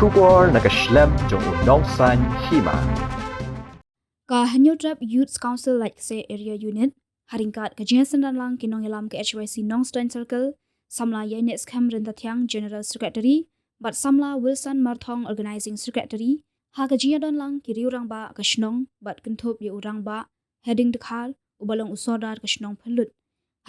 Shubor nakashlem jong unongsan hima. Ka Hanyodrop Youth Council like say area unit haringkat ka jingasan lang kinong ilam ke HYC Nongstein Circle samla Yaines Cameron Tathyang General Secretary but samla Wilson Marthong Organizing Secretary ha ka jingadon lang ki riurang ba ka shnong but kenthop ye urang ba heading dekhal ubalong usodar ka shnong phalut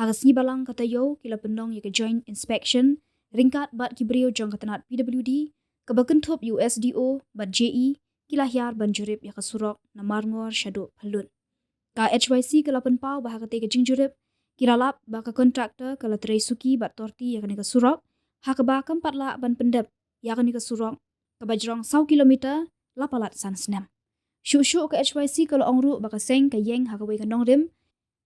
ha ka snibalang katayo kila pendong ye ka joint inspection ringkat bat ki brio jong katanat PWD ka bakenthop USDO but JE kila hiar banjurip ya kasurok na marngor shaduk phalut ka HYC kala penpau bah kate ke jingjurip kiralap ba ka kontraktor kala terai suki bat torti ya kani kasurok ha ka ba kam patla ban pendep ya kani kasurok ka bajrong 100 kilometer lapalat san snam shu ka HYC kala ongru ba ka seng ka yeng ha ka we ka nongrim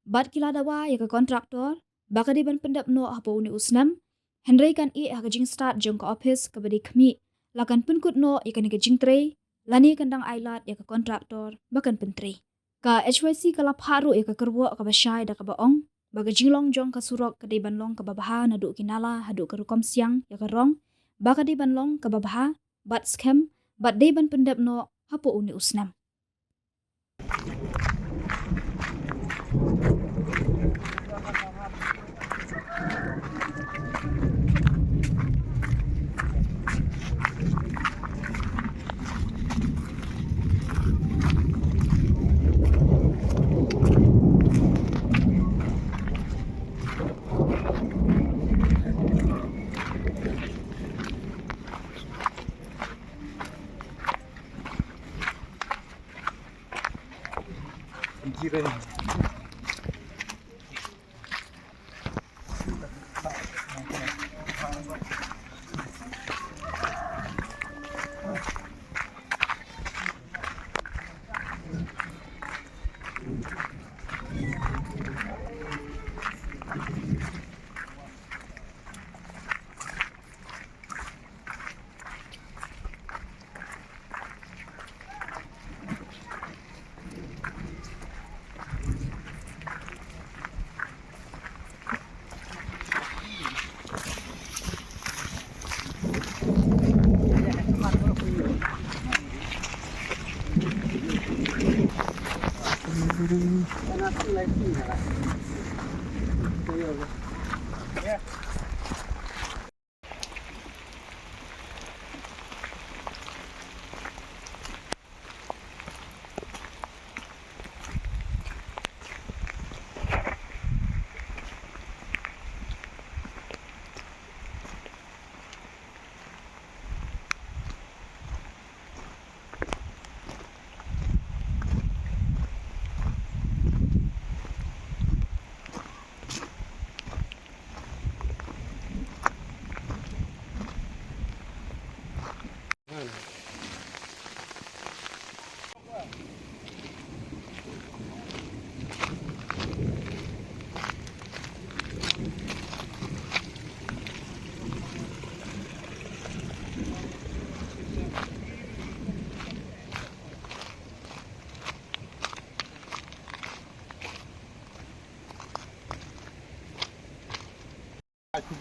bat kila dawa ya ka kontraktor ba ka de ban pendep no ha uni usnam Henry kan ha ka jing start jong ka office ka badi khmi lakan penkut no ya kani ka jingtrei lani kandang ailat ya ka kontraktor bakan pentri ka HYC kala pharu ya ka kerwo ka basyai da ka baong baga jinglong jong ka surok ka de banlong ka babaha na du kinala hadu ka rukom siang ya ka rong baga de banlong ka babaha bat scam bat de ban pendep no hapo uni usnam Jiren.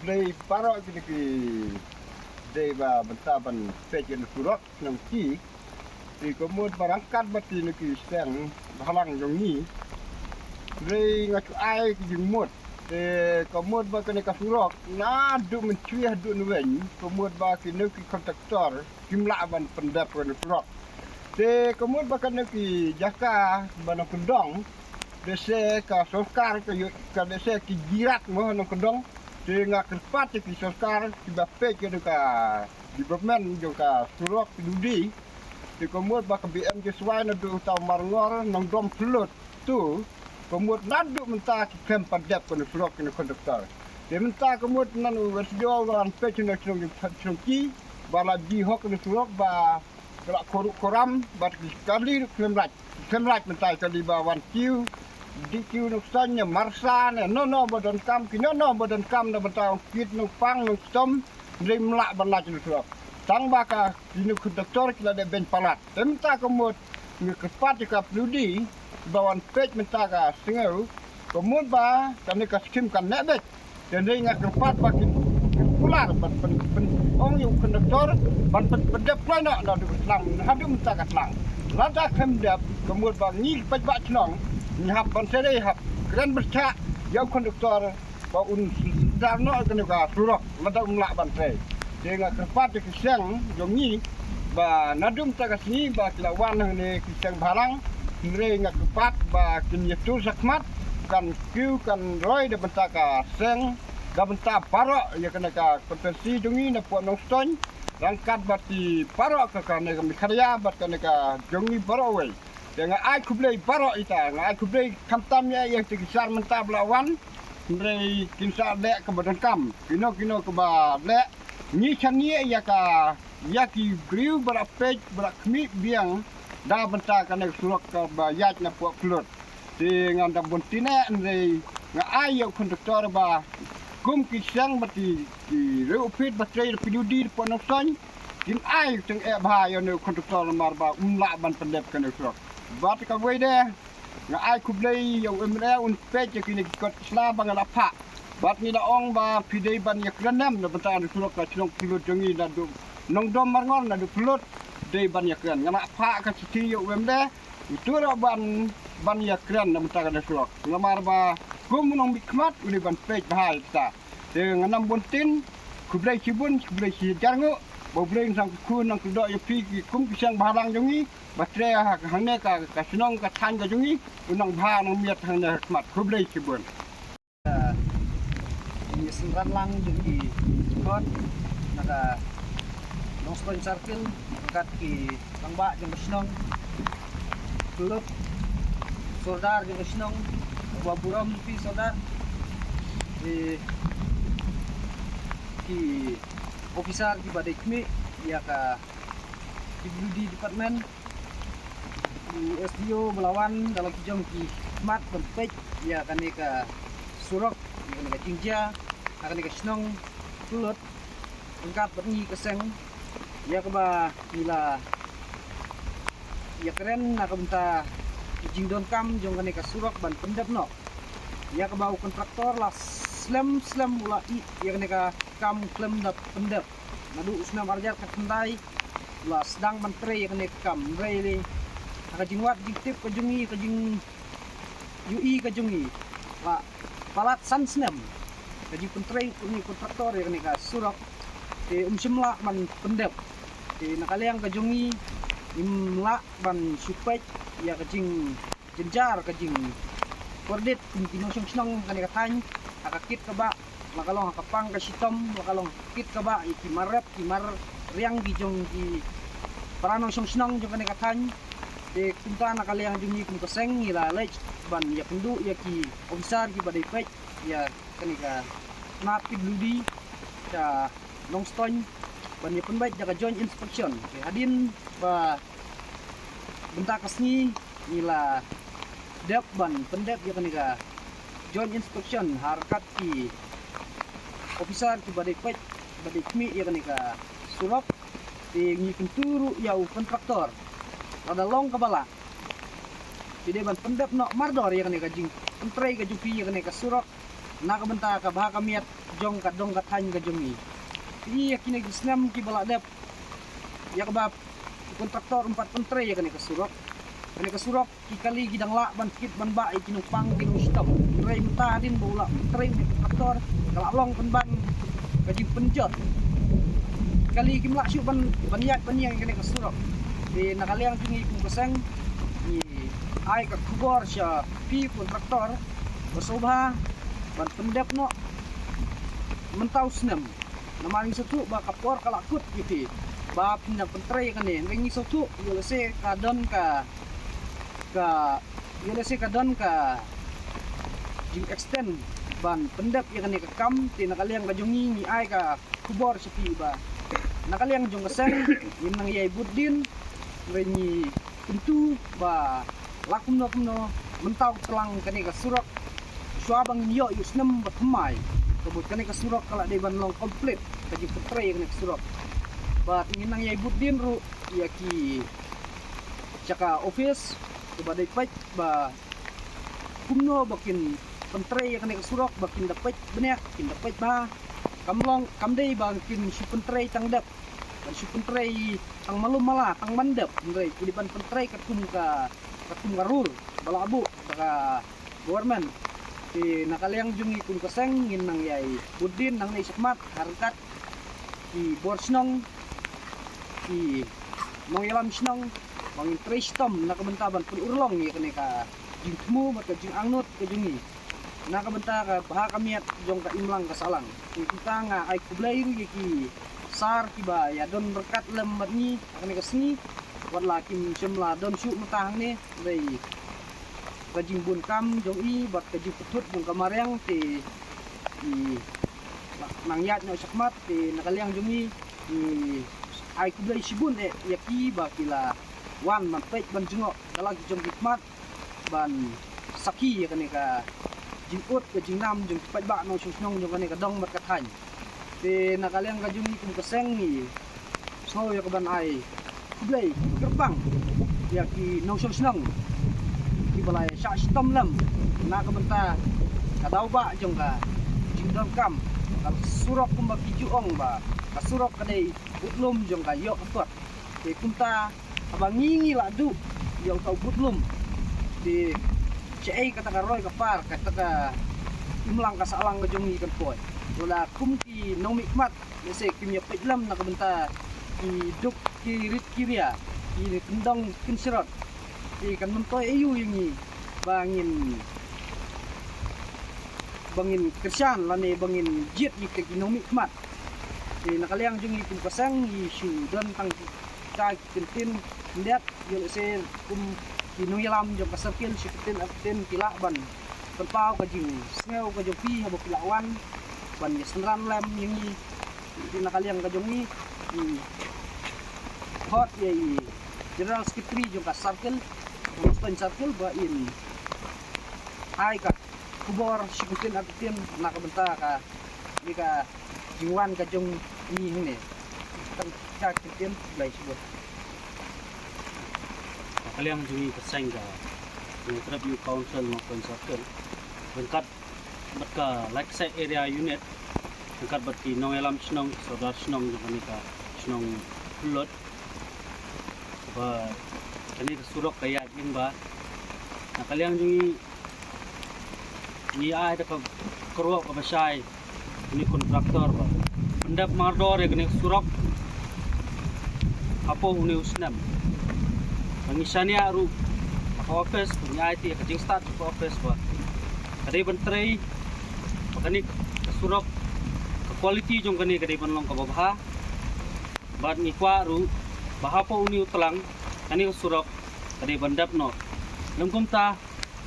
Play parok ki deba bentaban pejen surok nang ki komod barangkat bati ki steng halang jong ni rei ngatu ai ki jumot komod ba kene ka surok na du mencui du nwen komod ba ki ki kontraktor jumlah ban pendap kene surok komod ba kene ki jaka ban kendong dese ka sokar ka dese ki jirat mo nang kendong dengan kerpat ki sokar ki bape ke ka development jo ka surok dudi komod ba ka BM ke swai na du ta marngor nang dom flut tu komod nadu menta ki kem padap ko surok ni kontraktor menta komod nan wersjo wan pe na ki bala di hok ni surok ba kala koram ba kali kemrat menta kali ba wan kiu DQ nuk sanya marsan no badan kam ki no badan kam na bantang kit nuk pang nuk som rim la ban la tu tang baka dinuk doktor kila de ben palat emta komod ni kepat ka pludi bawan pej menta ka singau komod ba kan ka skim kan nebet dan ringa kepat ba ki mar pen ong yu konduktor ban pendep lain nak du selang hadum tak selang lada kemdap kemudian bang ni pajak celong nyap ban sere hap keren bercak yau konduktor ba un darno kena ka surok lada umlak ban sere dengan kepat ke siang jong ni ba nadum tak sini ba kelawan ni kisang barang nre ngak kepat ba kin yetu sakmat kan kiu kan roy de bentaka seng da benta parok ya kena ka potensi dungi na puan noston rangkat bati parok ka kana ka mikarya bat kana ka jongi parowai dengan ai kublei parok ita ngai kublei kamtamnya yang tikisar menta belawan nre kinsa le ke badan kam kino ke ba le ni chani ya ka yaki griu berapej berakmi biang da benta kana surok ka ba yat na puak kulut dengan da bontina nre nga ayo konduktor ba kum kisang bati di reupit batrai pidudi pon son din ai teng e ba yo ne konduktor mar ba umla ban pendep kana surok bat ka we de nga ai kublei yo emre un pej kini kot sla bang la pha bat ni da ong ba pidei ban ya krenam na benta ni surok ka chlong kulut jongi da du nong dom mar ngon na du kulut de ban ya kren nga pha ka siti yo emre itu ban ya kren na benta kana surok ngamar ba kum nong bikmat uli ban pej bahal ta dengan enam buntin kublai cibun kublai jarngu bobleng sang ku nang kedok ya pi kum kisang barang jongi batre hangne ka senong ka than ka jongi unang bha nang miat hangne hikmat kublai cibun ini semran lang jongi kon naka Noston Circle angkat ki tangba jong senong tuluk sordar jong senong waburam pi sordar ki officer ki badai kmi ya ka di department SDO melawan dalam kijong ki mat penpej ya kan ka surok ya kan ka jingja akan ka senong tulut angkat berni keseng ya ka ba nila ya keren nak benta jingdon kam jong kan ka surok ban pendap no ya ka bau kontraktor las slam mula i yang neka kam klem da pendep nadu usna marjar ka kendai la sedang mentre yang neka kam rele ka jingwat jingtip ka jungi ka jing ui ka jungi la palat san snam ka jing pentre ni kontraktor yang neka surok te semla man pendep te nakaliang ka jungi imla ban supek ya ka jing jenjar ka jing kordit kino song ka neka tany akakit ka ba makalong kapang ka sitom makalong kit ka ba ikimar riang gijong di paranong song jong kaneka tan de kunta nakaliang jungi kun koseng ila lech ban ya pendu ya ki officer ki badai pej ya kaneka na pidludi ta longston ban ya penbaik jaga joint inspection ke hadin ba bentak kesni ila dep ban pendep ya kaneka joint inspection harkat ki officer ki badai pej badai kmi ya kanika surok ti ngi kenturu yau kontraktor ada long kabala jadi ban pendep no mardor ya kanika jing pentrei ka jupi ya kanika surok na ka benta ka bah kamiat jong ka dong ka tan ka jongi iya kini gisnam ki bala dep ya ka ba kontraktor 4 pentrei ya kanika surok kaneka surok ki kali gidang la ban kit ban ba ikinung pang kinung stop rei menta din bola trei ni kontraktor kala long ban gaji penjot kali kimla syu ban banyak yang kaneka surok di nakaliang tingi kung keseng ni ai ka kubor sya pi kontraktor bersobha ban pendep no mentau senam namaring satu ba kapor kala kut gitu ba pindah pentrei kan ni ngi satu yo se kadon ka yelese kadon ka jing extend ban pendap ya kan ka kam ti nakaliang ka jongi ni ai ka kubor sepi ba nakaliang jong keseng nang yai budin reni pintu ba lakum no mentau telang kan ka surok suabang yo yusnem batmai kebut kan ka surok kala de ban long komplit ka jing petre kan ka surok ba tingin nang yai budin ru ya ki caka office badai pej ba kumno bakin pentrei yang kena surok bakin dapat banyak kin dapat ba kamdei bangkin si pentrei tang dap si pentrei tang malum mala tang mandap pentrei kudipan pentrei katum garur balabu baka government ti nakaliang jungi kum kaseng ngin nang yai budin nang nei sakmat harkat ti borsnong ti nongyalam snong bangin trestom nakabentaban pun urlong ya kene ka jing temu maka jing angnut ke jungi nakabenta ka baha kamiat jong ka imlang kasalang kita nga ay kublay ru ki sar kiba ya don berkat lembat ni kene ka sni wala kim semla don su matang ni dei kajing bun kam jong i bat kajing putut jong kamareng ti nangyat no sakmat ti nakaliang jungi ay kublay sibun yaki ba kila wan mampet ban jengok dalag jong hikmat ban saki ya kene ka jingkut ke jingnam jong pat ba no susnong jong kene ka dong mat kathan te nakaliang ka jung kum kaseng ni so ya ka ban ai kublay gerbang ya ki no susnong ki balai sha stom lam na ka benta ka dau ba jong ka jingdom kam ka surok kum ba ki juong ba ka surok ka dei utlum jong ka yo atot te kumta abang ngingi lah du yang kau butlum di cei kata ka roy ka par kata ka imlang ka salang ka jongi kan poy wala kumki nong mikmat se kimya pejlam na kabenta di duk ki rit kiria di kendong kinserot di kan mentoy ayu yangi bangin kersan lane bangin jet di ke nong mikmat di nakaliang jongi kum kasang isu dan tang ka kintin lihat yo se kum kinong yalam jong ka circle si kintin kila ban terpau ka jing sneu ka jong pi habo kilawan ban ya senran lem yang ni nakaliang ka jong ni hot ye general secretary jong ka circle Mustang circle ba in ai ka kubor si kintin nakabenta ka ni ka jingwan ka jong ni ne tang kintin lai sibot kaliang jungi kaseng ka yung Tribute Council maupun circle bengkat batka like set area unit bengkat berki nongelam snong saudara snong yang ka snong pulut ba kani surok kaya yung ba nakaliang jungi ni ay ka kurwa ka basay ni kontraktor ba endap mardor ya kani surok apo uni usnam Pangisanya aru office punya IT kajing start ke office ba kadai bentrei makani surok ke quality jong kani kadai banlong ka babha bad ngikwa ru baha po uni utlang kani surok kadai bandap no lengkum ta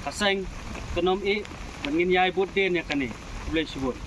kaseng kenom e bangin yai bot den ya kani boleh sibut